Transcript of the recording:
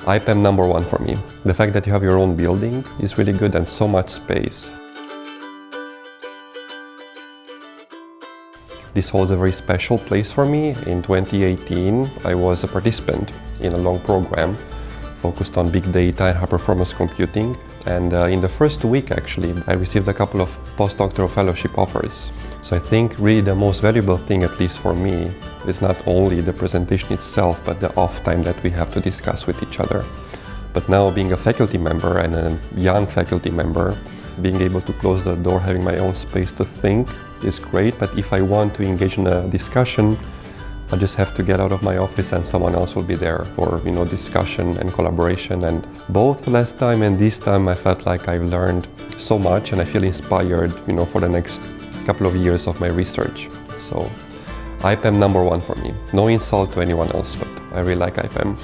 IPAM number one for me. The fact that you have your own building is really good and so much space. This holds a very special place for me. In 2018, I was a participant in a long program focused on big data and high-performance computing. And in the first week, actually, I received a couple of postdoctoral fellowship offers. So I think really the most valuable thing, at least for me, is not only the presentation itself, but the off time that we have to discuss with each other. But now, being a faculty member and a young faculty member, being able to close the door, having my own space to think is great. But if I want to engage in a discussion, I just have to get out of my office and someone else will be there for, discussion and collaboration. And both last time and this time, I felt like I've learned so much and I feel inspired, for the next couple of years of my research. So IPAM number one for me. No insult to anyone else, but I really like IPAM.